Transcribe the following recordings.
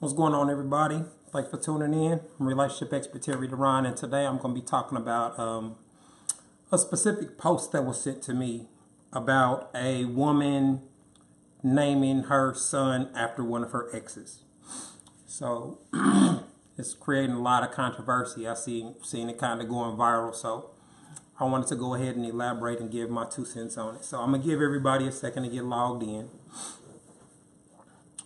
What's going on, everybody? Thanks for tuning in. I'm relationship expert Terry Duran, and today I'm going to be talking about a specific post that was sent to me about a woman naming her son after one of her exes. So it's creating a lot of controversy. I've seen it kind of going viral, so I wanted to go ahead and elaborate and give my 2 cents on it. So I'm going to give everybody a second to get logged in.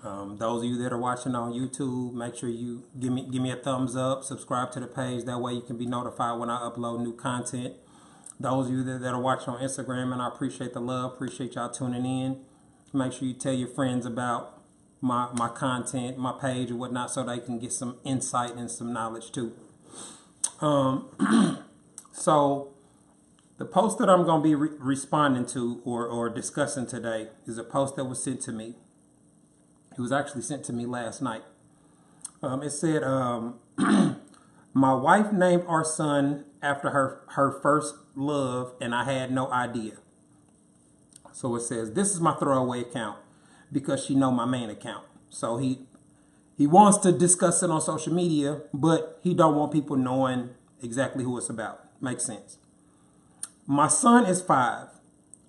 Those of you that are watching on YouTube, make sure you give me a thumbs up, subscribe to the page. That way you can be notified when I upload new content. Those of you that are watching on Instagram, and I appreciate the love, appreciate y'all tuning in. Make sure you tell your friends about my content, my page, and whatnot, so they can get some insight and some knowledge too. So the post that I'm going to be responding to or discussing today is a post that was sent to me. It was actually sent to me last night. It said, my wife named our son after her first love, and I had no idea. So it says, this is my throwaway account because she know my main account. So he wants to discuss it on social media, but he don't want people knowing exactly who it's about. Makes sense. My son is 5.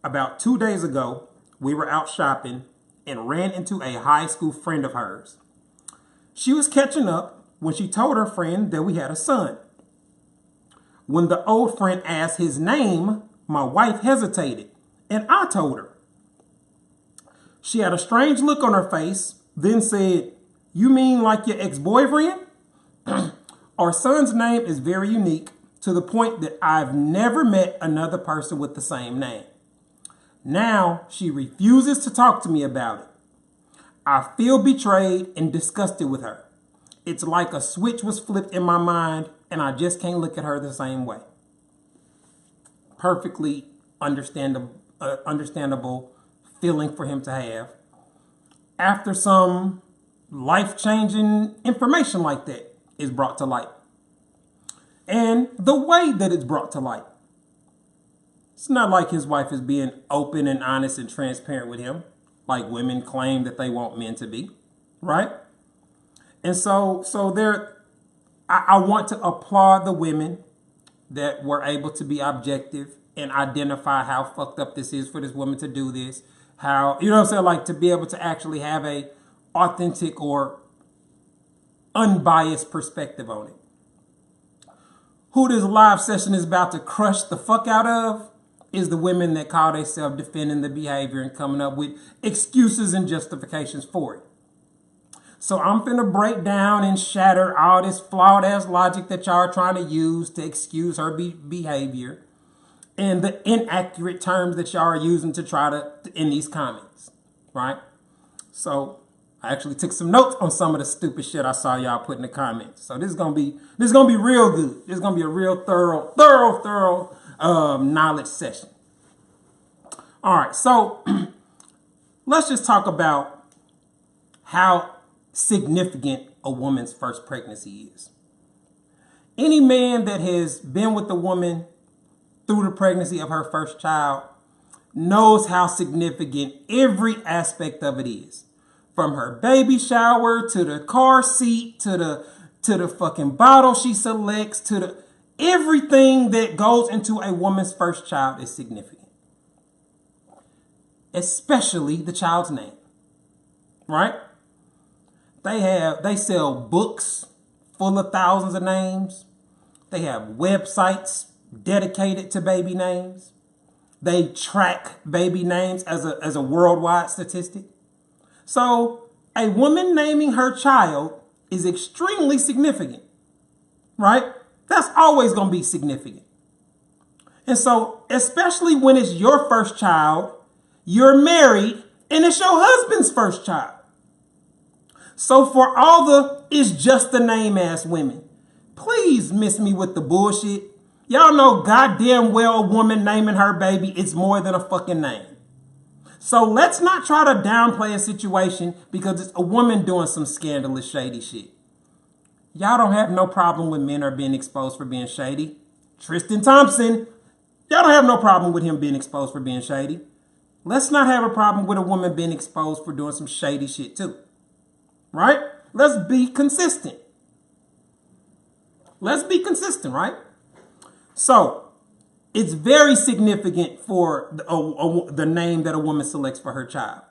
About 2 days ago, we were out shopping and ran into a high school friend of hers. She was catching up when she told her friend that we had a son. When the old friend asked his name, my wife hesitated, and I told her. She had a strange look on her face, then said, "You mean like your ex-boyfriend?" Our son's name is very unique to the point that I've never met another person with the same name. Now she refuses to talk to me about it. I feel betrayed and disgusted with her. It's like a switch was flipped in my mind and I just can't look at her the same way. Perfectly understandable feeling for him to have after some life-changing information like that is brought to light. And the way that it's brought to light. It's not like his wife is being open and honest and transparent with him, like women claim that they want men to be, right? And so I want to applaud the women that were able to be objective and identify how fucked up this is for this woman to do this. How, you know what I'm saying? Like to be able to actually have a authentic or unbiased perspective on it. Who this live session is about to crush the fuck out of is the women that call themselves defending the behavior and coming up with excuses and justifications for it. So I'm finna break down and shatter all this flawed ass logic that y'all are trying to use to excuse her behavior and the inaccurate terms that y'all are using to try to in these comments, right? So I actually took some notes on some of the stupid shit I saw y'all put in the comments. So this is gonna be real good. This is gonna be a real thorough knowledge session. All right, so let's just talk about how significant a woman's first pregnancy is. Any man that has been with a woman through the pregnancy of her first child knows how significant every aspect of it is. From her baby shower to the car seat to the fucking bottle she selects to the everything that goes into a woman's first child is significant. Especially the child's name. Right? They sell books full of thousands of names. They have websites dedicated to baby names. They track baby names as a worldwide statistic. So a woman naming her child is extremely significant. Right? That's always going to be significant. And so, especially when it's your first child, you're married, and it's your husband's first child. So for all the it's just a name ass women, please miss me with the bullshit. Y'all know goddamn well a woman naming her baby is more than a fucking name. So let's not try to downplay a situation because it's a woman doing some scandalous, shady shit. Y'all don't have no problem with men are being exposed for being shady. Tristan Thompson, y'all don't have no problem with him being exposed for being shady. Let's not have a problem with a woman being exposed for doing some shady shit too. Right? Let's be consistent. Let's be consistent, right? So it's very significant for the name that a woman selects for her child.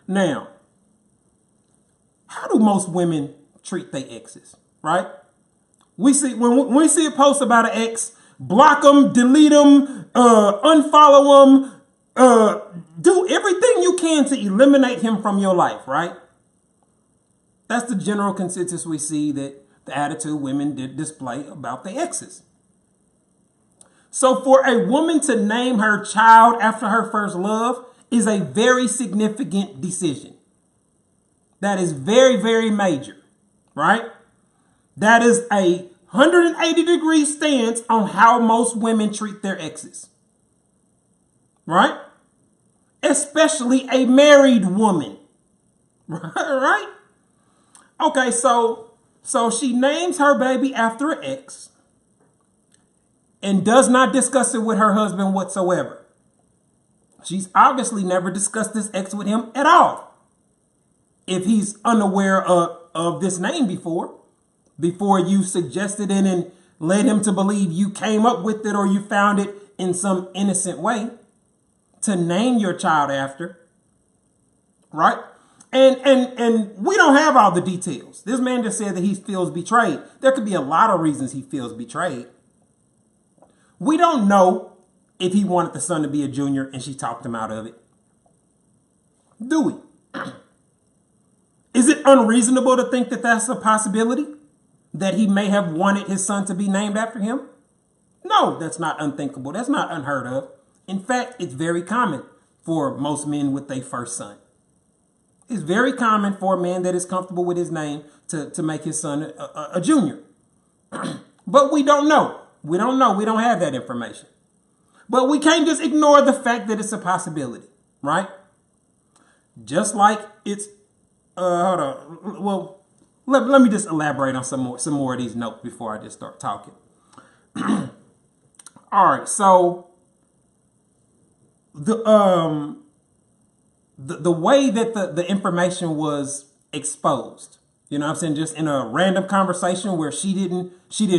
Now, how do most women treat their exes, right? We see when we see a post about an ex, block them, delete them, unfollow them, do everything you can to eliminate him from your life, right? That's the general consensus we see, that the attitude women did display about their exes. So for a woman to name her child after her first love is a very significant decision. That is very, very major, right? That is a 180-degree stance on how most women treat their exes, right? Especially a married woman, right? Okay, so she names her baby after an ex and does not discuss it with her husband whatsoever. She's obviously never discussed this ex with him at all, if he's unaware of this name before you suggested it and led him to believe you came up with it or you found it in some innocent way to name your child after, right? And we don't have all the details. This man just said that he feels betrayed. There could be a lot of reasons he feels betrayed. We don't know if he wanted the son to be a junior and she talked him out of it. Do we? Is it unreasonable to think that that's a possibility? That he may have wanted his son to be named after him? No, that's not unthinkable. That's not unheard of. In fact, it's very common for most men with their first son. It's very common for a man that is comfortable with his name to make his son a junior. But we don't know. We don't know. We don't have that information. But we can't just ignore the fact that it's a possibility, right? Just like it's, hold on. Well, let me just elaborate on some more of these notes before I just start talking. All right, so the way that the information was exposed, you know what I'm saying, just in a random conversation where she didn't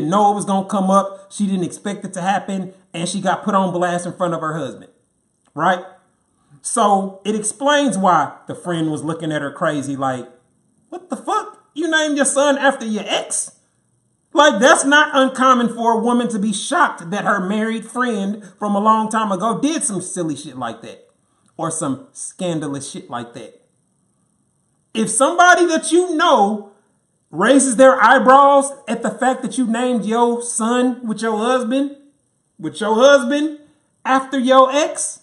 know it was gonna come up, she didn't expect it to happen, and she got put on blast in front of her husband, right? So it explains why the friend was looking at her crazy, like, what the fuck? You named your son after your ex? Like, that's not uncommon for a woman to be shocked that her married friend from a long time ago did some silly shit like that or some scandalous shit like that. If somebody that you know raises their eyebrows at the fact that you named your son with your husband after your ex,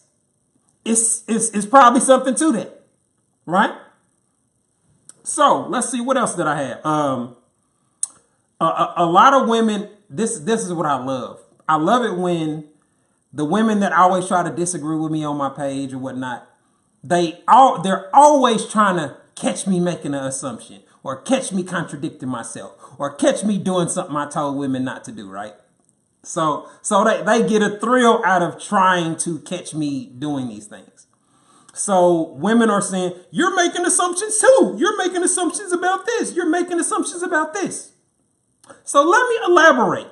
it's probably something to that, right? So let's see, what else did I have? A lot of women, this is what I love. I love it when the women that always try to disagree with me on my page or whatnot, they're always trying to catch me making an assumption or catch me contradicting myself or catch me doing something I told women not to do, right? So they get a thrill out of trying to catch me doing these things. So women are saying, you're making assumptions too. You're making assumptions about this. You're making assumptions about this. So let me elaborate.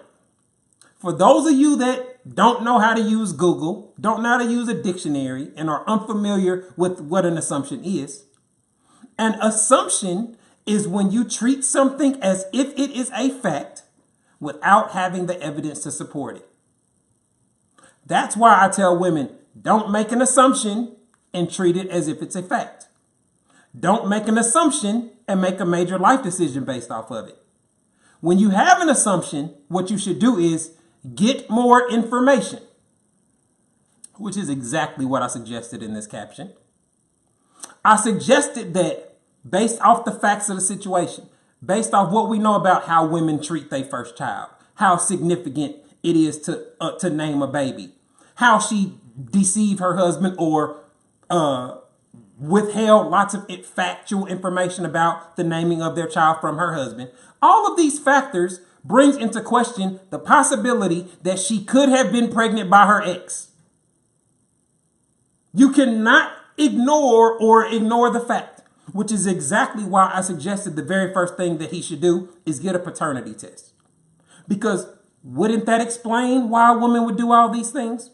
For those of you that don't know how to use Google, don't know how to use a dictionary, and are unfamiliar with what an assumption is, an assumption is when you treat something as if it is a fact without having the evidence to support it. That's why I tell women, don't make an assumption and treat it as if it's a fact. Don't make an assumption and make a major life decision based off of it. When you have an assumption, what you should do is get more information, which is exactly what I suggested in this caption. I suggested that based off the facts of the situation, based off what we know about how women treat their first child, how significant it is to name a baby, how she deceived her husband or withheld lots of factual information about the naming of their child from her husband. All of these factors brings into question the possibility that she could have been pregnant by her ex. You cannot ignore the fact which is exactly why I suggested the very first thing that he should do is get a paternity test. Because wouldn't that explain why a woman would do all these things?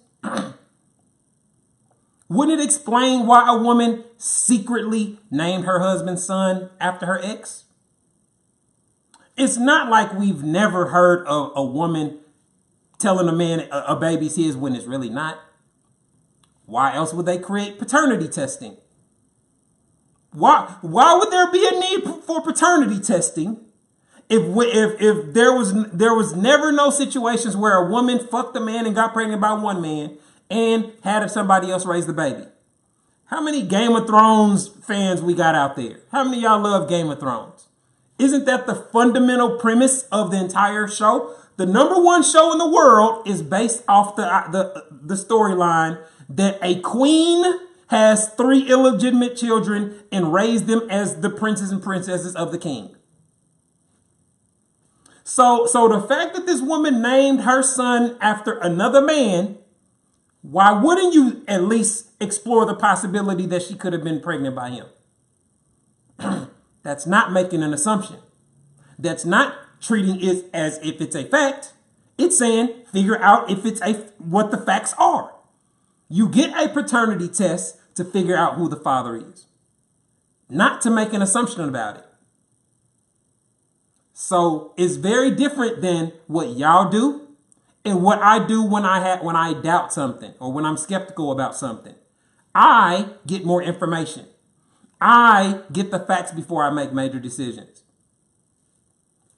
Wouldn't it explain why a woman secretly named her husband's son after her ex? It's not like we've never heard of a woman telling a man a baby's his when it's really not. Why else would they create paternity testing? Why would there be a need for paternity testing if there was never no situations where a woman fucked a man and got pregnant by one man and had somebody else raise the baby? How many Game of Thrones fans we got out there? How many of y'all love Game of Thrones? Isn't that the fundamental premise of the entire show? The number one show in the world is based off the storyline that a queen has 3 illegitimate children and raised them as the princes and princesses of the king. So the fact that this woman named her son after another man, why wouldn't you at least explore the possibility that she could have been pregnant by him? That's not making an assumption. That's not treating it as if it's a fact. It's saying figure out if it's what the facts are. You get a paternity test to figure out who the father is, not to make an assumption about it. So it's very different than what y'all do and what I do when I doubt something or when I'm skeptical about something. I get more information. I get the facts before I make major decisions.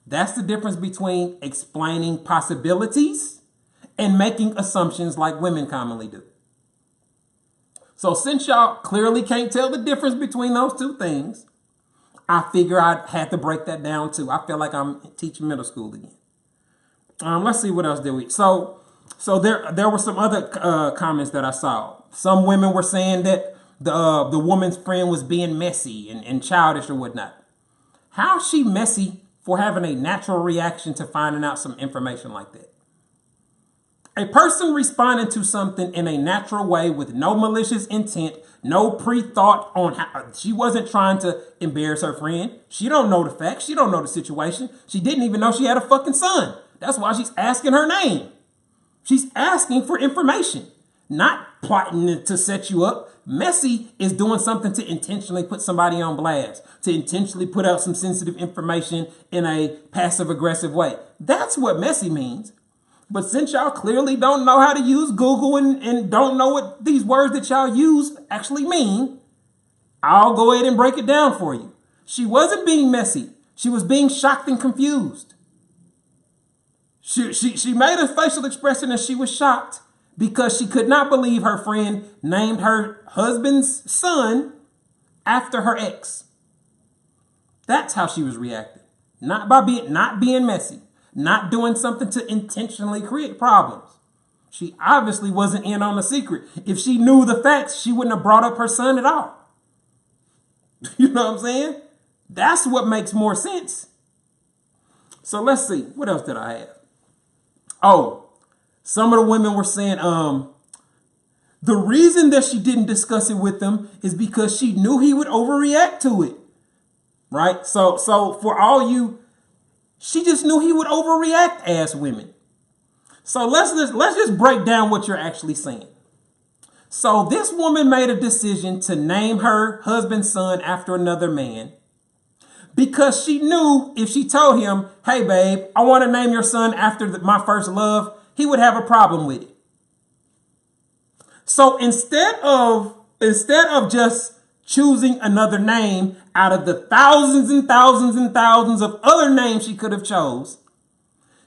That's the difference between explaining possibilities and making assumptions like women commonly do. So since y'all clearly can't tell the difference between those two things, I figure I had to break that down too. I feel like I'm teaching middle school again. Let's see what else did we. So there were some other comments that I saw. Some women were saying that the woman's friend was being messy and childish or whatnot. How is she messy for having a natural reaction to finding out some information like that? A person responding to something in a natural way with no malicious intent, no pre-thought on how she wasn't trying to embarrass her friend. She don't know the facts. She don't know the situation. She didn't even know she had a fucking son. That's why she's asking her name. She's asking for information, not plotting to set you up. Messy is doing something to intentionally put somebody on blast, to intentionally put out some sensitive information in a passive aggressive way. That's what messy means. But since y'all clearly don't know how to use Google and don't know what these words that y'all use actually mean, I'll go ahead and break it down for you. She wasn't being messy. She was being shocked and confused. She made a facial expression that she was shocked because she could not believe her friend named her husband's son after her ex. That's how she was reacting. Not being messy. Not doing something to intentionally create problems. She obviously wasn't in on the secret. If she knew the facts, she wouldn't have brought up her son at all. You know what I'm saying? That's what makes more sense. So let's see. What else did I have? Oh, some of the women were saying the reason that she didn't discuss it with him is because she knew he would overreact to it. Right? So for all you, she just knew he would overreact as women. So let's just break down what you're actually saying. So this woman made a decision to name her husband's son after another man because she knew if she told him, hey, babe, I want to name your son after my first love, he would have a problem with it. So instead of just choosing another name out of the thousands and thousands and thousands of other names she could have chose,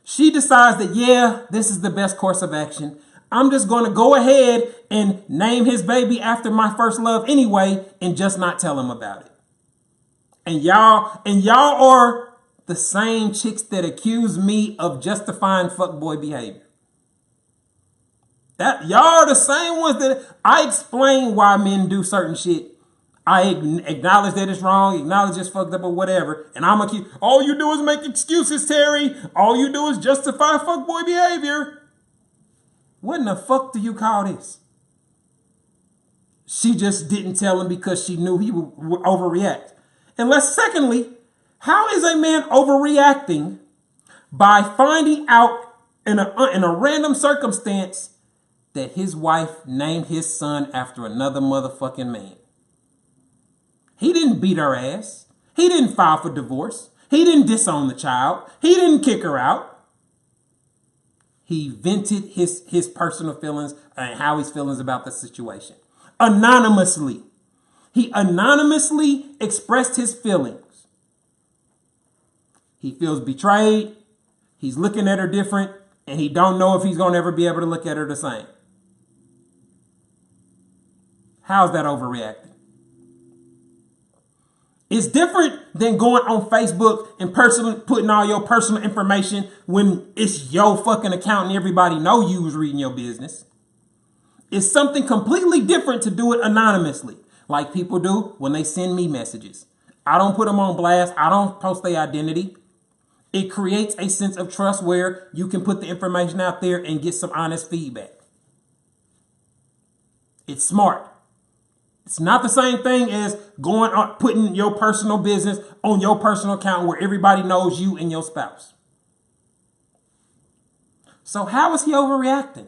she decides that, yeah, this is the best course of action. I'm just going to go ahead and name his baby after my first love anyway and just not tell him about it. And y'all are the same chicks that accuse me of justifying fuckboy behavior. That y'all are the same ones that I explain why men do certain shit. I acknowledge that it's wrong, acknowledge it's fucked up or whatever, and I'm gonna keep, all you do is make excuses, Terry. All you do is justify fuckboy behavior. What in the fuck do you call this? She just didn't tell him because she knew he would overreact. Secondly, how is a man overreacting by finding out in a random circumstance that his wife named his son after another motherfucking man? He didn't beat her ass. He didn't file for divorce. He didn't disown the child. He didn't kick her out. He vented his personal feelings and how he's feelings about the situation. Anonymously. He anonymously expressed his feelings. He feels betrayed. He's looking at her different, and he don't know if he's going to ever be able to look at her the same. How's that overreacting? It's different than going on Facebook and putting all your personal information when it's your fucking account and everybody know you was reading your business. It's something completely different to do it anonymously, like people do when they send me messages. I don't put them on blast. I don't post their identity. It creates a sense of trust where you can put the information out there and get some honest feedback. It's smart. It's not the same thing as putting your personal business on your personal account where everybody knows you and your spouse. So how is he overreacting?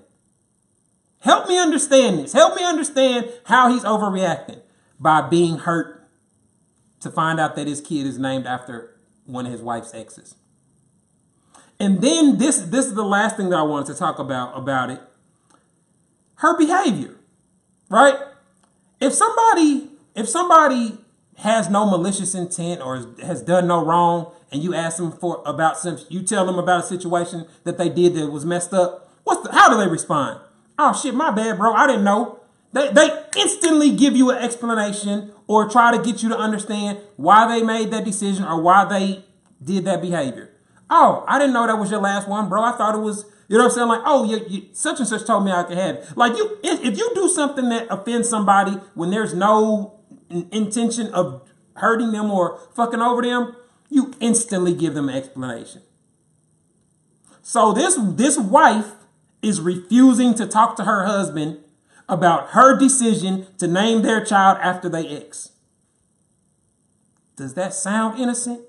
Help me understand this. Help me understand how he's overreacting by being hurt to find out that his kid is named after one of his wife's exes. And then this is the last thing that I wanted to talk about it. Her behavior, right? If somebody has no malicious intent or has done no wrong, and you ask them you tell them about a situation that they did that was messed up, how do they respond? Oh shit, my bad, bro. I didn't know. They instantly give you an explanation or try to get you to understand why they made that decision or why they did that behavior. Oh, I didn't know that was your last one, bro. I thought it was, you know what I'm saying? Like, oh, you such and such told me I could have it. Like, if you do something that offends somebody when there's no intention of hurting them or fucking over them, you instantly give them an explanation. So this wife is refusing to talk to her husband about her decision to name their child after their ex. Does that sound innocent?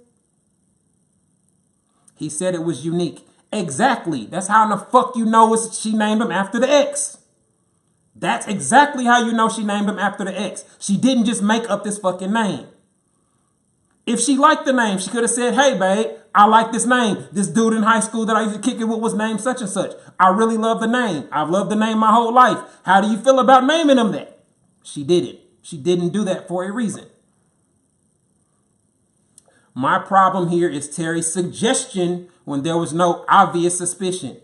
He said it was unique. Exactly. That's how in the fuck you know she named him after the ex. That's exactly how you know she named him after the ex. She didn't just make up this fucking name. If she liked the name, she could have said, hey, babe, I like this name. This dude in high school that I used to kick it with was named such and such. I really love the name. I've loved the name my whole life. How do you feel about naming him that? She didn't. She didn't do that for a reason. My problem here is Terry's suggestion when there was no obvious suspicion.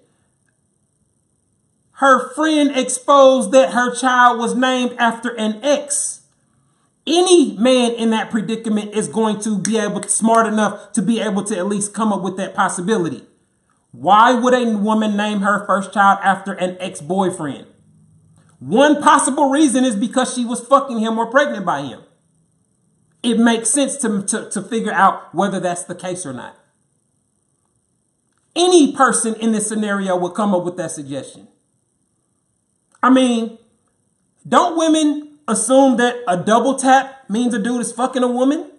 Her friend exposed that her child was named after an ex. Any man in that predicament is going to be smart enough to be able to at least come up with that possibility. Why would a woman name her first child after an ex-boyfriend? One possible reason is because she was fucking him or pregnant by him. It makes sense to figure out whether that's the case or not. Any person in this scenario would come up with that suggestion. I mean, don't women assume that a double tap means a dude is fucking a woman?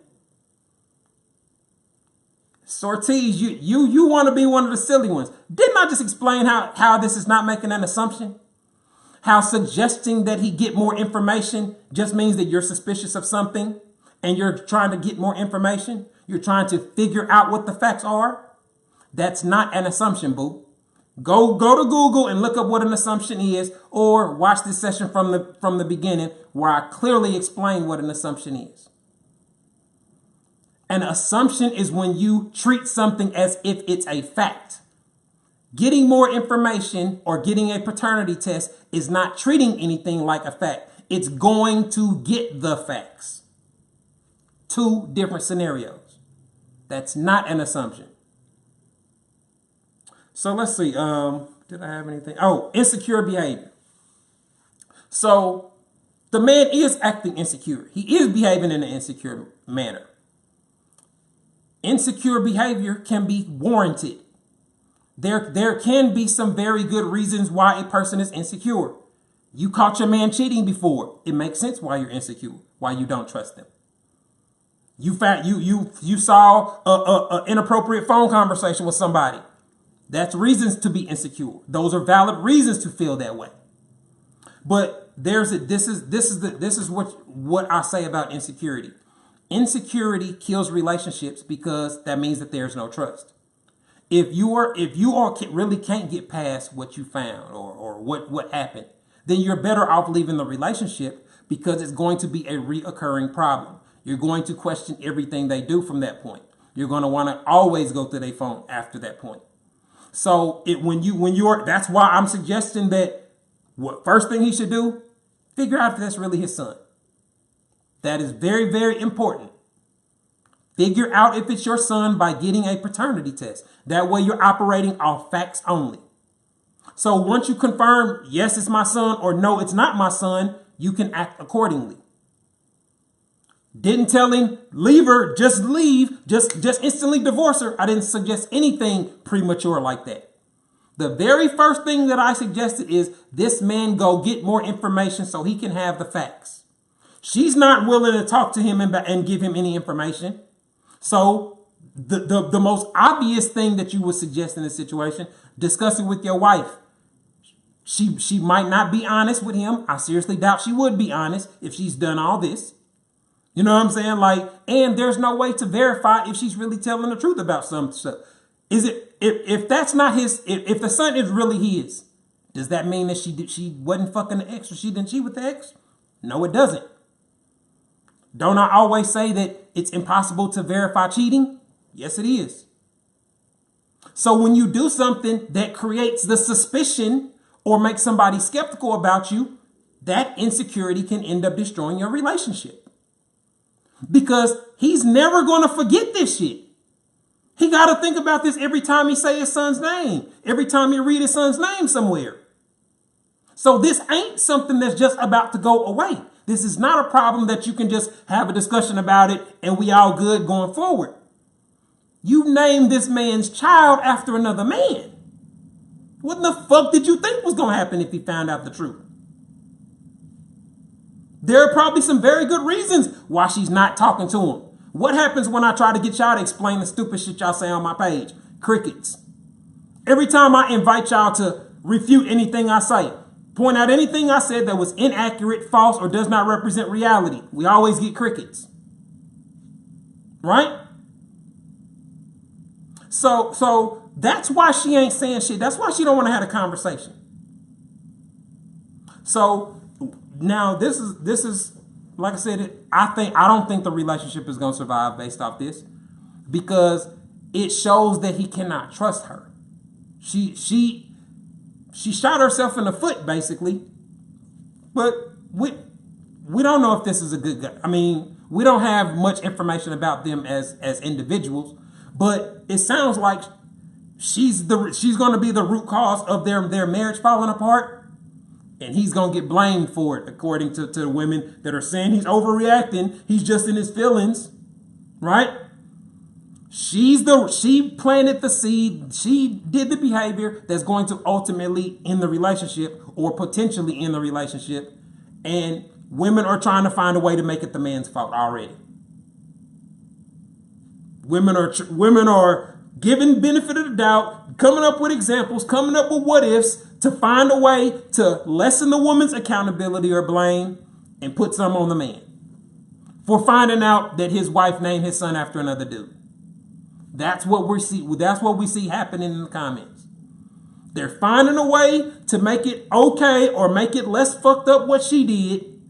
Ortiz, you want to be one of the silly ones. Didn't I just explain how this is not making an assumption? How suggesting that he get more information just means that you're suspicious of something and you're trying to get more information? You're trying to figure out what the facts are? That's not an assumption, boo. Go to Google and look up what an assumption is, or watch this session from the beginning where I clearly explain what an assumption is. An assumption is when you treat something as if it's a fact. Getting more information or getting a paternity test is not treating anything like a fact. It's going to get the facts. Two different scenarios. That's not an assumption. So let's see. Did I have anything? Oh, insecure behavior. So the man is acting insecure. He is behaving in an insecure manner. Insecure behavior can be warranted. There can be some very good reasons why a person is insecure. You caught your man cheating before. It makes sense why you're insecure, why you don't trust him. You saw a inappropriate phone conversation with somebody. That's reasons to be insecure. Those are valid reasons to feel that way. But this is what I say about insecurity. Insecurity kills relationships because that means that there's no trust. If you really can't get past what you found or what happened, then you're better off leaving the relationship because it's going to be a reoccurring problem. You're going to question everything they do from that point. You're going to want to always go through their phone after that point. So that's why I'm suggesting that what first thing he should do, figure out if that's really his son. That is very, very important. Figure out if it's your son by getting a paternity test. That way you're operating off facts only. So once you confirm, yes, it's my son, or no, it's not my son, you can act accordingly. Didn't tell him, leave her, just leave, just instantly divorce her. I didn't suggest anything premature like that. The very first thing that I suggested is this man go get more information so he can have the facts. She's not willing to talk to him and give him any information. So the most obvious thing that you would suggest in this situation, discuss it with your wife. She might not be honest with him. I seriously doubt she would be honest if she's done all this. You know what I'm saying? And there's no way to verify if she's really telling the truth about some stuff. If that's not his, if the son is really his, does that mean that she wasn't fucking the ex or she didn't cheat with the ex? No, it doesn't. Don't I always say that it's impossible to verify cheating? Yes, it is. So when you do something that creates the suspicion or makes somebody skeptical about you, that insecurity can end up destroying your relationship. Because he's never going to forget this shit. He got to think about this every time he say his son's name, every time he read his son's name somewhere. So this ain't something that's just about to go away. This is not a problem that you can just have a discussion about it and we all good going forward. You named this man's child after another man. What in the fuck did you think was going to happen if he found out the truth? There are probably some very good reasons why she's not talking to him. What happens when I try to get y'all to explain the stupid shit y'all say on my page? Crickets. Every time I invite y'all to refute anything I say, point out anything I said that was inaccurate, false, or does not represent reality, we always get crickets. Right? So that's why she ain't saying shit. That's why she don't want to have a conversation. So now this is like I said, I don't think the relationship is going to survive based off this because it shows that he cannot trust her. She shot herself in the foot basically, but we don't know if this is a good guy. I mean, we don't have much information about them as individuals, but it sounds like she's going to be the root cause of their marriage falling apart. And he's going to get blamed for it, according to the women that are saying he's overreacting. He's just in his feelings, right? She planted the seed. She did the behavior that's going to ultimately end the relationship or potentially end the relationship. And women are trying to find a way to make it the man's fault already. Women are giving benefit of the doubt, coming up with examples, coming up with what ifs, to find a way to lessen the woman's accountability or blame and put some on the man for finding out that his wife named his son after another dude. That's what we see. That's what we see happening in the comments. They're finding a way to make it okay or make it less fucked up what she did.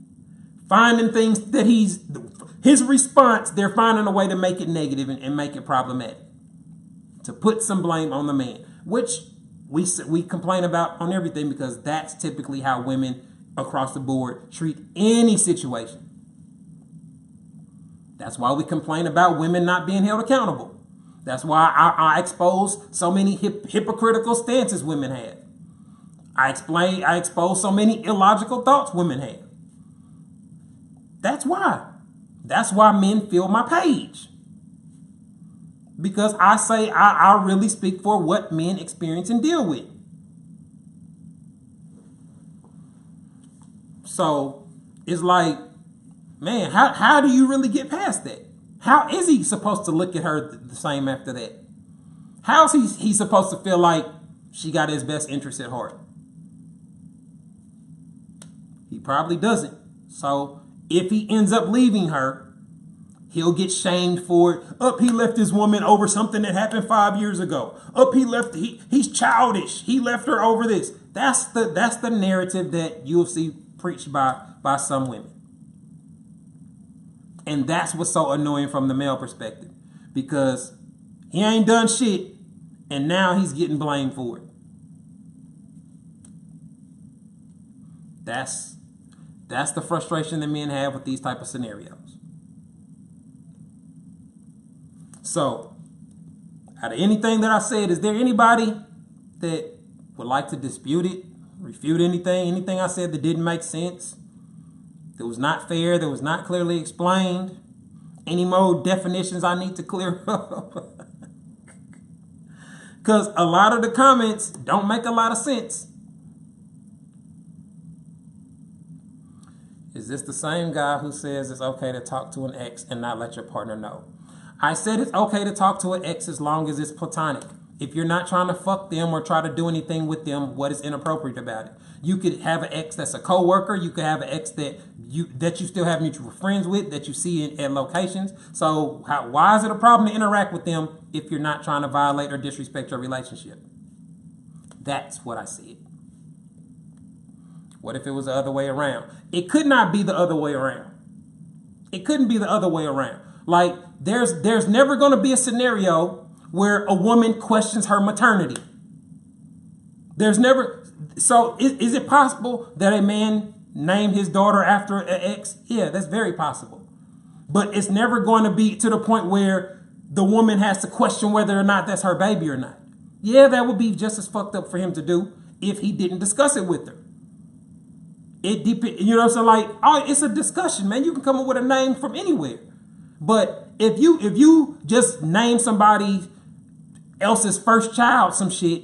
Finding things that his response, they're finding a way to make it negative and make it problematic. To put some blame on the man, which we complain about on everything because that's typically how women across the board treat any situation. That's why we complain about women not being held accountable. That's why I expose so many hypocritical stances women have. I expose so many illogical thoughts women have. That's why. That's why men fill my page. Because I say I really speak for what men experience and deal with. So it's like, man, how do you really get past that? How is he supposed to look at her the same after that? How is he supposed to feel like she got his best interest at heart? He probably doesn't. So if he ends up leaving her, he'll get shamed for it. He left his woman over something that happened 5 years ago. He's childish. He left her over this. That's the narrative that you'll see preached by some women. And that's what's so annoying from the male perspective, because he ain't done shit and now he's getting blamed for it. That's the frustration that men have with these type of scenarios. So, out of anything that I said, is there anybody that would like to dispute it, refute anything I said that didn't make sense, that was not fair, that was not clearly explained? Any more definitions I need to clear up? Because a lot of the comments don't make a lot of sense. Is this the same guy who says it's okay to talk to an ex and not let your partner know? I said it's okay to talk to an ex as long as it's platonic. If you're not trying to fuck them or try to do anything with them, what is inappropriate about it? You could have an ex that's a coworker. You could have an ex that you still have mutual friends with, that you see at locations. So why is it a problem to interact with them if you're not trying to violate or disrespect your relationship? That's what I said. What if it was the other way around? It could not be the other way around. It couldn't be the other way around. Like, there's never going to be a scenario where a woman questions her maternity. There's never. So is it possible that a man named his daughter after an ex? Yeah, that's very possible. But it's never going to be to the point where the woman has to question whether or not that's her baby or not. Yeah, that would be just as fucked up for him to do if he didn't discuss it with her. It depends, you know what I'm saying? Like, oh, it's a discussion, man. You can come up with a name from anywhere. But if you just name somebody else's first child some shit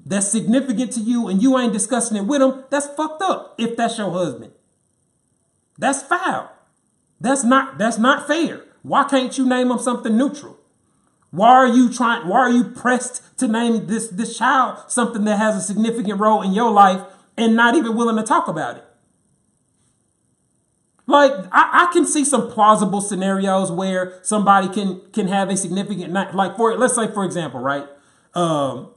that's significant to you and you ain't discussing it with them, that's fucked up. If that's your husband, that's foul. That's not fair. Why can't you name him something neutral? Why are you pressed to name this child something that has a significant role in your life and not even willing to talk about it? Like, I can see some plausible scenarios where somebody can have a significant, like, let's say, for example, right? The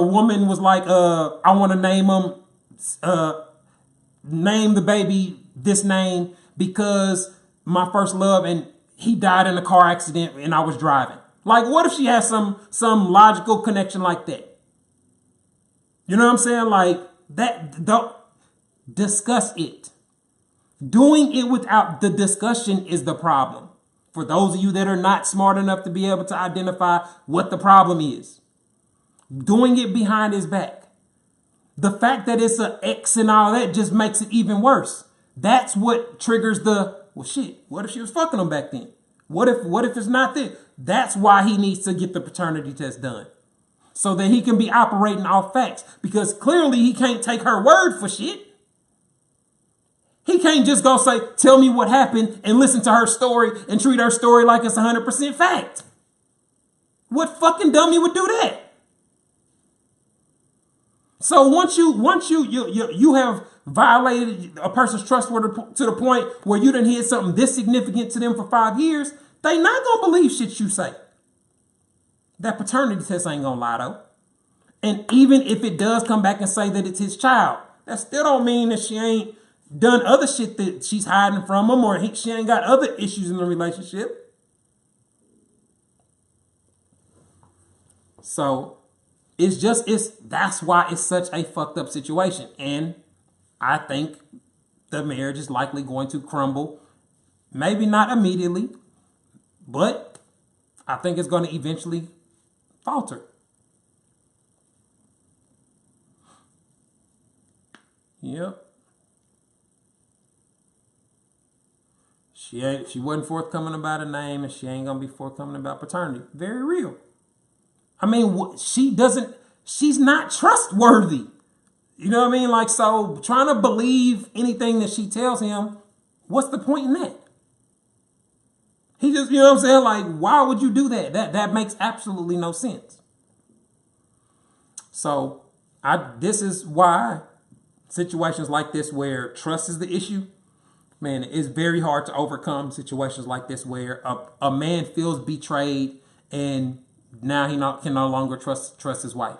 woman was like, I want to name the baby this name because my first love and he died in a car accident and I was driving. Like, what if she has some logical connection like that? You know what I'm saying? Like, that, don't discuss it. Doing it without the discussion is the problem. For those of you that are not smart enough to be able to identify what the problem is. Doing it behind his back. The fact that it's an ex and all that just makes it even worse. That's what triggers well, shit, what if she was fucking him back then? What if it's not there? That's why he needs to get the paternity test done. So that he can be operating off facts. Because clearly he can't take her word for shit. He can't just go say, tell me what happened and listen to her story and treat her story like it's 100% fact. What fucking dummy would do that? So once you have violated a person's trustworthiness to the point where you done hid something this significant to them for 5 years, they not gonna believe shit you say. That paternity test ain't gonna lie though. And even if it does come back and say that it's his child, that still don't mean that she ain't done other shit that she's hiding from him, or she ain't got other issues in the relationship. So that's why it's such a fucked up situation. And I think the marriage is likely going to crumble. Maybe not immediately, but I think it's going to eventually falter. Yep. She wasn't forthcoming about a name, and she ain't gonna be forthcoming about paternity. Very real. I mean, she's not trustworthy. You know what I mean? Like, so trying to believe anything that she tells him, what's the point in that? just, you know what I'm saying? Like, why would you do that? That makes absolutely no sense. So this is why situations like this where trust is the issue, man, it's very hard to overcome situations like this where a man feels betrayed and now he can no longer trust his wife,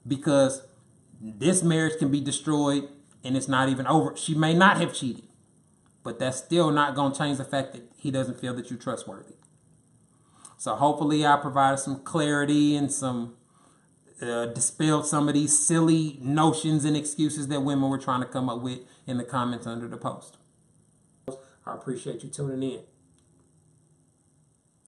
because this marriage can be destroyed and it's not even over. She may not have cheated, but that's still not going to change the fact that he doesn't feel that you're trustworthy. So hopefully I provided some clarity and some dispelled some of these silly notions and excuses that women were trying to come up with in the comments under the post. I appreciate you tuning in.